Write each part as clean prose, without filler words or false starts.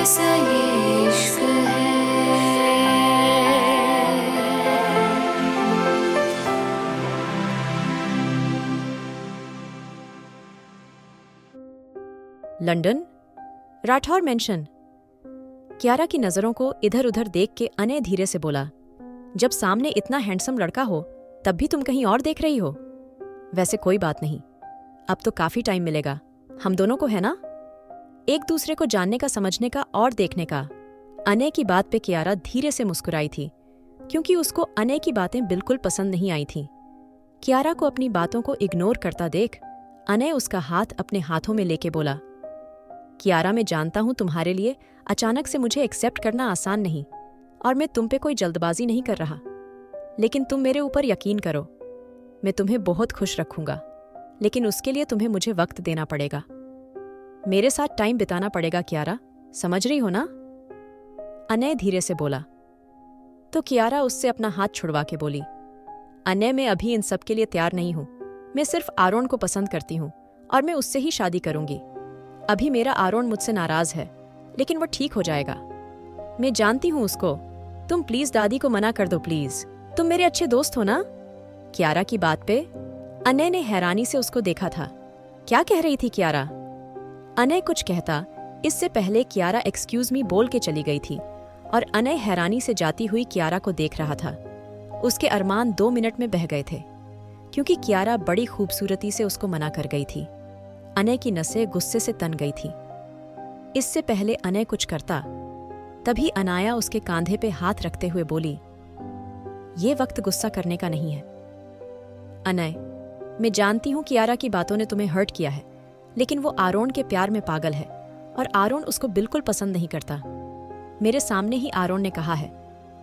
कैसा ये इश्क है। London, Rathore mention. कियारा की नजरों को इधर उधर देख के अनय धीरे से बोला, जब सामने इतना हैंडसम लड़का हो तब भी तुम कहीं और देख रही हो। वैसे कोई बात नहीं, अब तो काफी टाइम मिलेगा हम दोनों को, है ना, एक दूसरे को जानने का, समझने का और देखने का। अनय की बात पे कियारा धीरे से मुस्कुराई थी, क्योंकि उसको अनय की बातें बिल्कुल पसंद नहीं आई थीं। कियारा को अपनी बातों को इग्नोर करता देख अनय उसका हाथ अपने हाथों में लेके बोला, कियारा, मैं जानता हूं तुम्हारे लिए अचानक से मुझे एक्सेप्ट करना आसान नहीं, और मैं तुम पे कोई जल्दबाजी नहीं कर रहा, लेकिन तुम मेरे ऊपर यकीन करो, मैं तुम्हें बहुत खुश रखूंगा, लेकिन उसके लिए तुम्हें मुझे वक्त देना पड़ेगा, मेरे साथ टाइम बिताना पड़ेगा कियारा, समझ रही हो ना। अनय धीरे से बोला। तो कियारा उससे अपना हाथ छुड़वा के बोली, अनय, मैं अभी इन सब के लिए तैयार नहीं हूं, मैं सिर्फ आरोन को पसंद करती हूं और मैं उससे ही शादी करूंगी। अभी मेरा आरोन मुझसे नाराज है, लेकिन वो ठीक हो जाएगा, मैं जानती हूं उसको। तुम प्लीज दादी को मना कर दो प्लीज, तुम मेरे अच्छे दोस्त हो ना। कियारा की बात पे अनय ने हैरानी से उसको देखा था। क्या कह रही थी कियारा? अनय कुछ कहता इससे पहले कियारा एक्सक्यूज मी बोल के चली गई थी, और अनय हैरानी से जाती हुई कियारा को देख रहा था। उसके अरमान 2 मिनट में बह गए थे, क्योंकि कियारा बड़ी खूबसूरती से उसको मना कर गई थी। अनय की नसें गुस्से से तन गई थी। इससे पहले अनय कुछ करता, तभी अनाया उसके कांधे पे हाथ रखते हुए बोली, ये वक्त गुस्सा करने का नहीं है। अनय, मैं जानती हूं कियारा की बातों ने तुम्हें हर्ट किया है, लेकिन वो आरोन के प्यार में पागल है और आरोन उसको बिल्कुल पसंद नहीं करता। मेरे सामने ही आरोन ने कहा है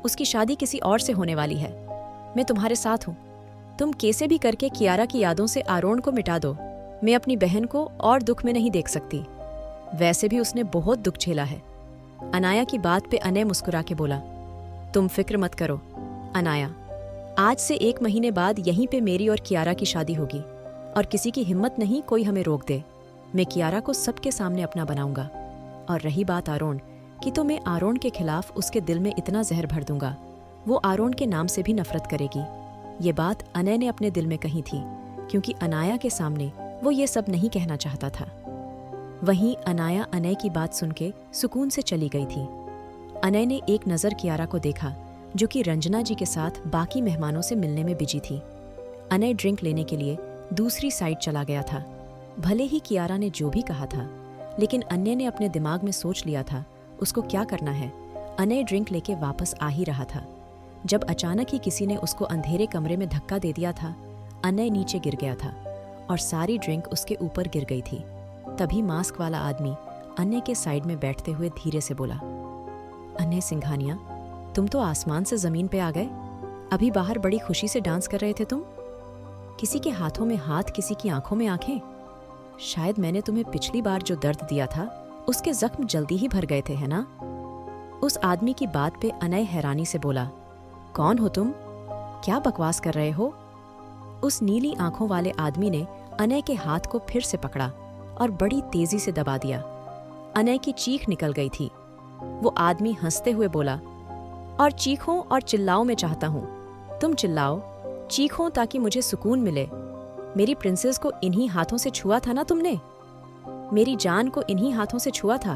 उसकी शादी किसी और से होने वाली है। मैं तुम्हारे साथ हूं, तुम कैसे भी करके कियारा की यादों से आरोन को मिटा दो। मैं अपनी बहन को और दुख में नहीं देख सकती, वैसे भी उसने बहुत दुख झेला है। अनाया की बात पे अनय मुस्कुरा के बोला, तुम फिक्र मत करो अनाया, आज से 1 महीने बाद यहीं पे मेरी और कियारा की शादी होगी, और किसी की हिम्मत नहीं कोई हमें रोक दे। मैं कियारा को सबके सामने अपना बनाऊंगा। और रही बात आरोन की, तो मैं आरोन के खिलाफ उसके दिल में इतना जहर भर दूंगा, वो आरोन के नाम से भी नफरत करेगी। ये बात अनय ने अपने दिल में कही थी, क्योंकि अनाया के सामने वो ये सब नहीं कहना चाहता था। वहीं अनाया अनय की बात सुन के सुकून से चली गई थी। अनय ने एक नज़र कियारा को देखा, जो कि रंजना जी के साथ बाकी मेहमानों से मिलने में बिजी थी। अनय ड्रिंक लेने के लिए दूसरी साइड चला गया था। भले ही कियारा ने जो भी कहा था, लेकिन अनय ने अपने दिमाग में सोच लिया था उसको क्या करना है। अनय ड्रिंक लेके वापस आ ही रहा था, जब अचानक ही किसी ने उसको अंधेरे कमरे में धक्का दे दिया था। अनय नीचे गिर गया था और सारी ड्रिंक उसके ऊपर गिर गई थी। तभी मास्क वाला आदमी अनय के साइड में बैठते हुए धीरे से बोला, अनय सिंघानिया, तुम तो आसमान से जमीन पे आ गए। अभी बाहर बड़ी खुशी से डांस कर रहे थे तुम, किसी के हाथों में हाथ, किसी की आंखों में आंखें। शायद मैंने तुम्हें पिछली बार जो दर्द दिया था उसके जख्म जल्दी ही भर गए थे, है ना। उस आदमी की बात पे अनय हैरानी से बोला, कौन हो तुम, क्या बकवास कर रहे हो। उस नीली आंखों वाले आदमी ने अनय के हाथ को फिर से पकड़ा और बड़ी तेजी से दबा दिया। अनय की चीख निकल गई थी। वो आदमी हंसते हुए बोला, और चीखों और चिल्लाओ मैं चाहता हूं, तुम चिल्लाओ, चीखो ताकि मुझे सुकून मिले। मेरी प्रिंसेस को इन्हीं हाथों से छुआ था ना तुमने, मेरी जान को इन्हीं हाथों से छुआ था।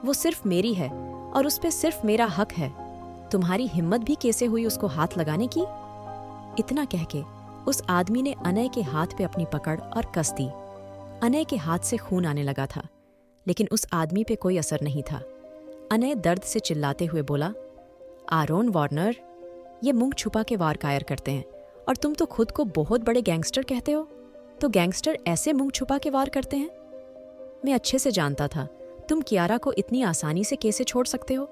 वो सिर्फ मेरी है और उस पे सिर्फ मेरा हक है। तुम्हारी हिम्मत भी कैसे हुई उसको हाथ लगाने की। इतना कह के उस आदमी ने अनय के हाथ पे अपनी पकड़ और कस दी। अनय के हाथ से खून आने लगा था, लेकिन उस आदमी पे कोई असर नहीं था। अनय दर्द से चिल्लाते हुए बोला, आरोन वार्नर, ये मुंह छुपा के वार कायर करते हैं, और तुम तो खुद को बहुत बड़े गैंगस्टर कहते हो, तो गैंगस्टर ऐसे मुंह छुपा के वार करते हैं। मैं अच्छे से जानता था तुम कियारा को इतनी आसानी से कैसे छोड़ सकते हो।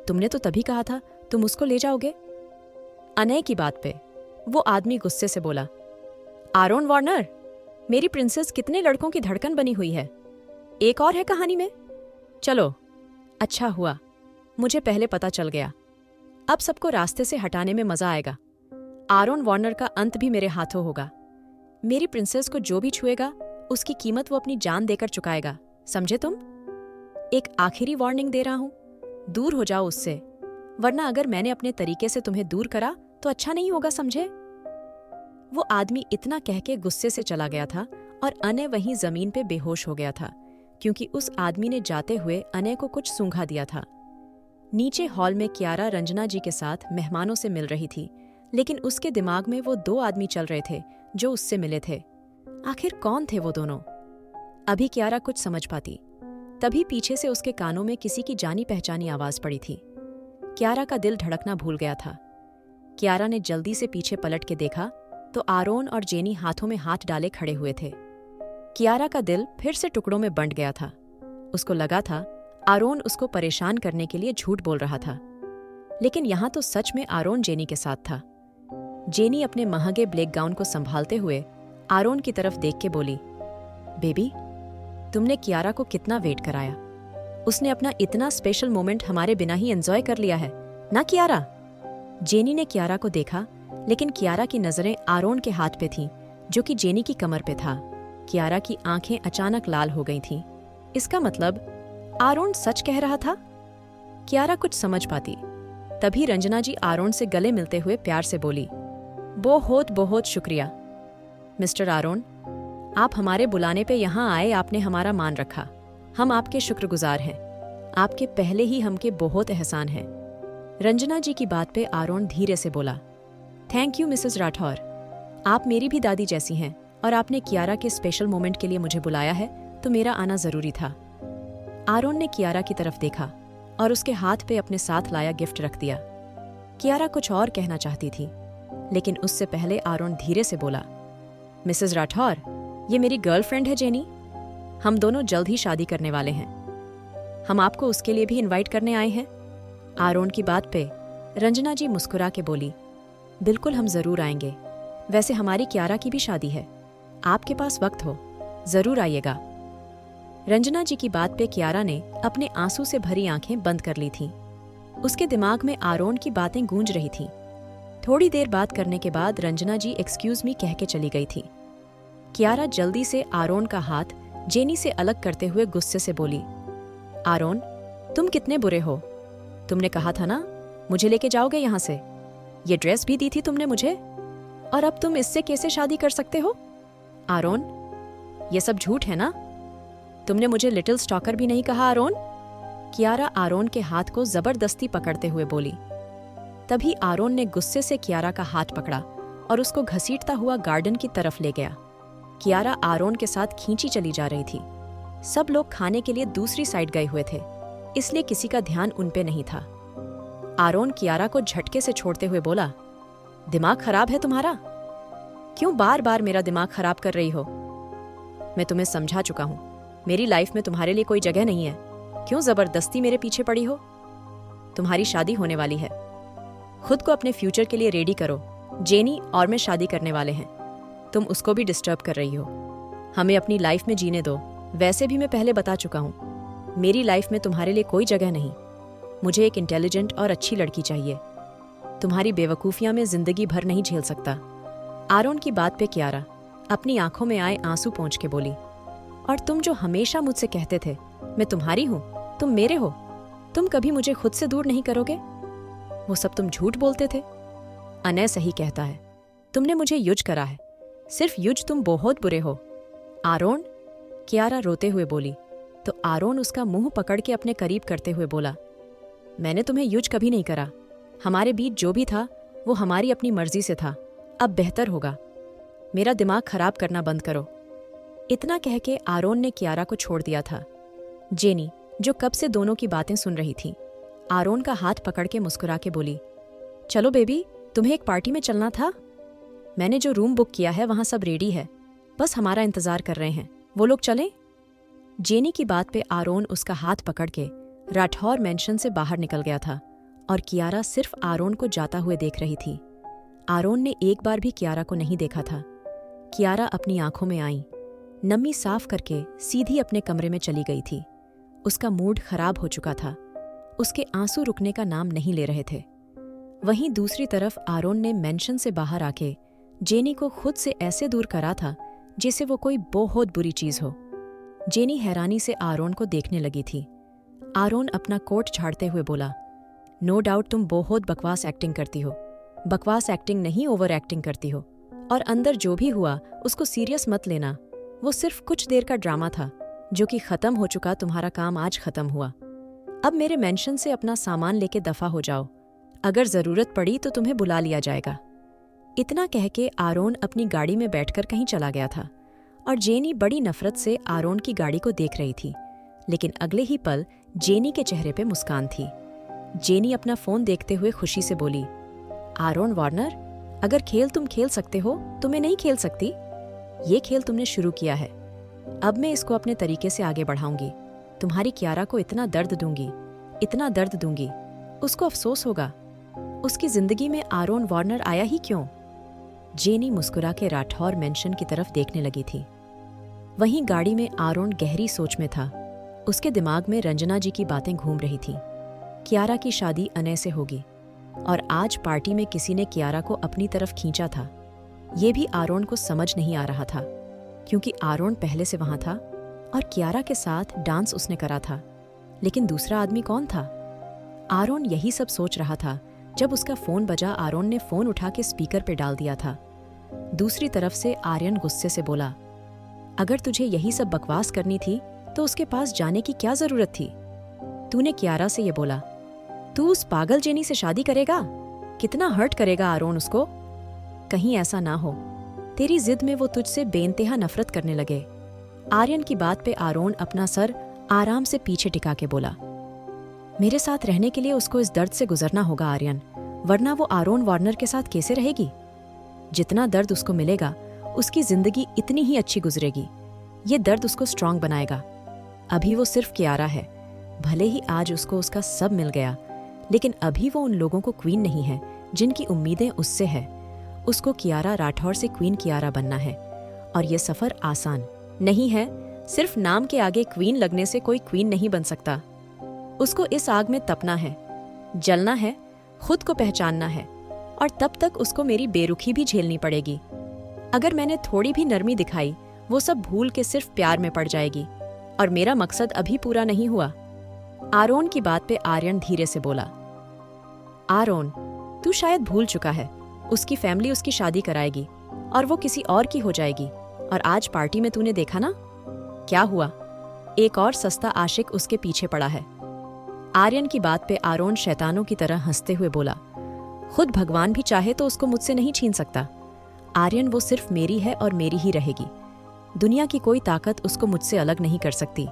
तुमने तो तभी कहा था तुम उसको ले जाओगे। अनय की बात पे वो आदमी गुस्से से बोला, आरोन वार्नर, मेरी प्रिंसेस कितने लड़कों की धड़कन बनी हुई है, एक और है कहानी में। चलो, अच्छा हुआ मुझे पहले पता चल गया, अब सबको रास्ते से हटाने में मजा आएगा। आरोन वार्नर का अंत भी मेरे हाथों होगा। मेरी प्रिंसेस को जो भी छुएगा उसकी कीमत वो अपनी जान देकर चुकाएगा, समझे तुम। एक आखिरी वार्निंग दे रहा हूं, दूर हो जाओ उससे, वरना अगर मैंने अपने तरीके से तुम्हें दूर करा तो अच्छा नहीं होगा, समझे? वो आदमी इतना कह के गुस्से से चला गया था और अनय वहीं जमीन पे बेहोश हो गया था, क्योंकि उस आदमी ने जाते हुए अनय को कुछ सूंघा दिया था। नीचे हॉल में कियारा रंजना जी के साथ मेहमानों से मिल रही थी, लेकिन उसके दिमाग में वो 2 आदमी चल रहे थे जो उससे मिले थे। आखिर कौन थे वो दोनों? अभी कियारा कुछ समझ पाती, तभी पीछे से उसके कानों में किसी की जानी पहचानी आवाज पड़ी थी। कियारा का दिल धड़कना भूल गया था। कियारा ने जल्दी से पीछे पलट के देखा तो आरोन और जेनी हाथों में हाथ डाले खड़े हुए थे। कियारा का दिल फिर से टुकड़ों में बंट गया था। उसको लगा था आरोन उसको परेशान करने के लिए झूठ बोल रहा था, लेकिन यहां तो सच में आरोन जेनी के साथ था। जेनी अपने महंगे ब्लैक गाउन को संभालते हुए आरोन की तरफ देख के बोली, बेबी, तुमने कियारा को कितना वेट कराया। उसने अपना इतना स्पेशल मोमेंट हमारे बिना ही एंजॉय कर लिया है ना कियारा? जेनी ने कियारा को देखा, लेकिन कियारा की नजरें आरोन के हाथ पे थीं, जो कि जेनी की कमर पे था। कियारा की आंखें अचानक लाल हो गई थीं। इसका मतलब आरोन सच कह रहा था? कियारा कुछ समझ पाती, तभी रंजना जी आरोन से गले मिलते हुए प्यार से बोली, बहुत बहुत शुक्रिया मिस्टर आरोन, आप हमारे बुलाने पे यहाँ आए, आपने हमारा मान रखा। हम आपके शुक्रगुजार हैं। आपके पहले ही हमके बहुत एहसान है। रंजना जी की बात पे आरोन धीरे से बोला, थैंक यू मिसेस राठौर, आप मेरी भी दादी जैसी हैं और आपने कियारा के स्पेशल मोमेंट के लिए मुझे बुलाया है तो मेरा आना जरूरी था। आरोन ने कियारा की तरफ देखा और उसके हाथ पे अपने साथ लाया गिफ्ट रख दिया। कियारा कुछ और कहना चाहती थी, लेकिन उससे पहले आरोन धीरे से बोला, मिसेस राठौर, ये मेरी गर्लफ्रेंड है जेनी। हम दोनों जल्द ही शादी करने वाले हैं। हम आपको उसके लिए भी इनवाइट करने आए हैं। आरोन की बात पे रंजना जी मुस्कुरा के बोली, बिल्कुल हम जरूर आएंगे। वैसे हमारी कियारा की भी शादी है, आपके पास वक्त हो, जरूर आइएगा। रंजना जी की बात पे कियारा ने अपने आंसू से भरी आंखें बंद कर ली थीं। उसके दिमाग में आरोन की बातें गूंज रही थीं। थोड़ी देर बात करने के बाद रंजना जी एक्सक्यूज मी कह के चली गई थी। कियारा जल्दी से आरोन का हाथ जेनी से अलग करते हुए गुस्से से बोली, आरोन, तुम कितने बुरे हो। तुमने कहा था ना मुझे लेके जाओगे यहाँ से। ये ड्रेस भी दी थी तुमने मुझे, और अब तुम इससे कैसे शादी कर सकते हो? आरोन, ये सब झूठ है ना? तुमने मुझे लिटिल स्टॉकर भी नहीं कहा आरोन। कियारा आरोन के हाथ को जबरदस्ती पकड़ते हुए बोली। तभी आरोन ने गुस्से से कियारा का हाथ पकड़ा और उसको घसीटता हुआ गार्डन की तरफ ले गया। कियारा आरोन के साथ खींची चली जा रही थी। सब लोग खाने के लिए दूसरी साइड गए हुए थे, इसलिए किसी का ध्यान उन पे नहीं था। आरोन कियारा को झटके से छोड़ते हुए बोला, दिमाग खराब है तुम्हारा? क्यों बार बार मेरा दिमाग खराब कर रही हो? मैं तुम्हें समझा चुका हूं, मेरी लाइफ में तुम्हारे लिए कोई जगह नहीं है। क्यों जबरदस्ती मेरे पीछे पड़ी हो? तुम्हारी शादी होने वाली है, खुद को अपने फ्यूचर के लिए रेडी करो। जेनी और मैं शादी करने वाले हैं, तुम उसको भी डिस्टर्ब कर रही हो। हमें अपनी लाइफ में जीने दो। वैसे भी मैं पहले बता चुका हूँ, मेरी लाइफ में तुम्हारे लिए कोई जगह नहीं। मुझे एक इंटेलिजेंट और अच्छी लड़की चाहिए। तुम्हारी बेवकूफियां में जिंदगी भर नहीं झेल सकता। आरोन की बात पे कियारा अपनी आंखों में आए आंसू पोंछ के बोली, और तुम जो हमेशा मुझसे कहते थे मैं तुम्हारी हूं, तुम मेरे हो, तुम कभी मुझे खुद से दूर नहीं करोगे, वो सब तुम झूठ बोलते थे। अनय सही कहता है, तुमने मुझे युज करा है, सिर्फ युज तुम बहुत बुरे हो। आरोन, कियारा रोते हुए बोली, तो आरोन उसका मुंह पकड़ के अपने करीब करते हुए बोला, मैंने तुम्हें युज कभी नहीं करा। हमारे बीच जो भी था वो हमारी अपनी मर्जी से था। अब बेहतर होगा, मेरा दिमाग खराब करना बंद करो। इतना कह के आरोन ने कियारा को छोड़ दिया था। जेनी, जो कब से दोनों की बातें सुन रही थी, आरोन का हाथ पकड़ के मुस्कुरा के बोली, चलो बेबी, तुम्हें एक पार्टी में चलना था। मैंने जो रूम बुक किया है वहां सब रेडी है, बस हमारा इंतजार कर रहे हैं। वो लोग चलें? जेनी की बात पे आरोन उसका हाथ पकड़ के राठौर मेंशन से बाहर निकल गया था और कियारा सिर्फ आरोन को जाता हुए देख रही थी। आरोन ने एक बार भी कियारा को नहीं देखा था। कियारा अपनी आंखों में आई, नमी साफ करके सीधी अपने कमरे में चली गई थी। उसका मूड खराब हो चुका था, उसके आंसू रुकने का नाम नहीं ले रहे थे। वहीं दूसरी तरफ आरोन ने मेंशन से बाहर आके जेनी को खुद से ऐसे दूर करा था जैसे वो कोई बहुत बुरी चीज हो। जेनी हैरानी से आरोन को देखने लगी थी। आरोन अपना कोट झाड़ते हुए बोला, नो डाउट तुम बहुत बकवास एक्टिंग करती हो। बकवास एक्टिंग नहीं, ओवर एक्टिंग करती हो। और अंदर जो भी हुआ उसको सीरियस मत लेना। वो सिर्फ कुछ देर का ड्रामा था जो कि खत्म हो चुका। तुम्हारा काम आज खत्म हुआ। अब मेरे मेंशन से अपना सामान लेके दफा हो जाओ। अगर जरूरत पड़ी तो तुम्हें बुला लिया जाएगा। इतना कह के आरोन अपनी गाड़ी में बैठकर कहीं चला गया था और जेनी बड़ी नफरत से आरोन की गाड़ी को देख रही थी। लेकिन अगले ही पल जेनी के चेहरे पे मुस्कान थी। जेनी अपना फोन देखते हुए खुशी से बोली, आरोन वार्नर, अगर खेल तुम खेल सकते हो तो मैं नहीं खेल सकती। ये खेल तुमने शुरू किया है, अब मैं इसको अपने तरीके से आगे बढ़ाऊंगी। तुम्हारी कियारा को इतना दर्द दूंगी, उसको अफसोस होगा। उसकी जिंदगी में आरोन वार्नर आया ही क्यों? जेनी मुस्कुरा के राठौर मेंशन की तरफ देखने लगी थी। वहीं गाड़ी में आरोन गहरी सोच में था। उसके दिमाग में रंजना जी की बातें घूम रही थीं। कियारा की शादी अनय से होगी और आज पार्टी में किसी ने कियारा को अपनी तरफ खींचा था। ये भी आरोन को समझ नहीं आ रहा था क्योंकि आरोन पहले से वहां था और कियारा के साथ डांस उसने करा था। लेकिन दूसरा आदमी कौन था? आरोन यही सब सोच रहा था जब उसका फोन बजा। आरोन ने फोन उठा के स्पीकर पे डाल दिया था। दूसरी तरफ से आर्यन गुस्से से बोला, अगर तुझे यही सब बकवास करनी थी तो उसके पास जाने की क्या जरूरत थी? तूने कियारा से ये बोला, तू उस पागल जेनी से शादी करेगा? कितना हर्ट करेगा आरोन उसको। कहीं ऐसा ना हो तेरी जिद में वो तुझसे बेइंतहा नफरत करने लगे। आर्यन की बात पे आरोन अपना सर आराम से पीछे टिका के बोला, मेरे साथ रहने के लिए उसको इस दर्द से गुजरना होगा आर्यन, वरना वो आरोन वार्नर के साथ कैसे रहेगी? जितना दर्द उसको मिलेगा उसकी जिंदगी इतनी ही अच्छी गुजरेगी। ये दर्द उसको स्ट्रांग बनाएगा। अभी वो सिर्फ कियारा है। भले ही आज उसको उसका सब मिल गया, लेकिन अभी वो उन लोगों को क्वीन नहीं है जिनकी उम्मीदें उससे है। उसको कियारा राठौर से क्वीन कियारा बनना है और ये सफर आसान नहीं है। सिर्फ नाम के आगे क्वीन लगने से कोई क्वीन नहीं बन सकता। उसको इस आग में तपना है, जलना है, खुद को पहचानना है और तब तक उसको मेरी बेरुखी भी झेलनी पड़ेगी। अगर मैंने थोड़ी भी नरमी दिखाई वो सब भूल के सिर्फ प्यार में पड़ जाएगी और मेरा मकसद अभी पूरा नहीं हुआ। आरोन की बात पे आर्यन धीरे से बोला, आरोन, तू शायद भूल चुका है, उसकी फैमिली उसकी शादी कराएगी और वो किसी और की हो जाएगी। और आज पार्टी में तूने देखा ना क्या हुआ? एक और सस्ता आशिक उसके पीछे पड़ा है। आर्यन की बात पे आरोन शैतानों की तरह हंसते हुए बोला, खुद भगवान भी चाहे तो उसको मुझसे नहीं छीन सकता। आर्यन, वो सिर्फ मेरी है और मेरी ही रहेगी। दुनिया की कोई ताकत उसको मुझसे अलग नहीं कर सकती।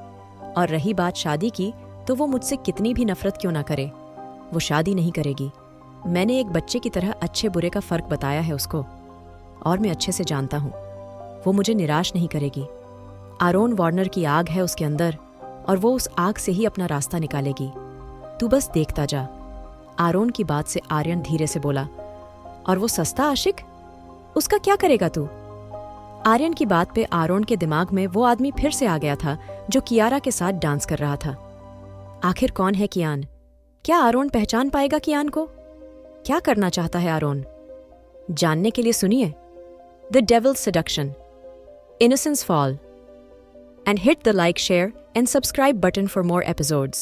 और रही बात शादी की, तो वो मुझसे कितनी भी नफरत क्यों ना करे, वो शादी नहीं करेगी। मैंने एक बच्चे की तरह अच्छे बुरे का फर्क बताया है उसको और मैं अच्छे से जानता हूँ वो मुझे निराश नहीं करेगी। आरोन वार्नर की आग है उसके अंदर और वो उस आग से ही अपना रास्ता निकालेगी। तू बस देखता जा। आरोन की बात से आर्यन धीरे से बोला, और वो सस्ता आशिक, उसका क्या करेगा तू? आर्यन की बात पे आरोन के दिमाग में वो आदमी फिर से आ गया था जो कियारा के साथ डांस कर रहा था। आखिर कौन है कियान? क्या आरोन पहचान पाएगा कियान को? क्या करना चाहता है आरोन? जानने के लिए सुनिए the devil's seduction, innocence fall, and hit the like, share and subscribe button for more episodes.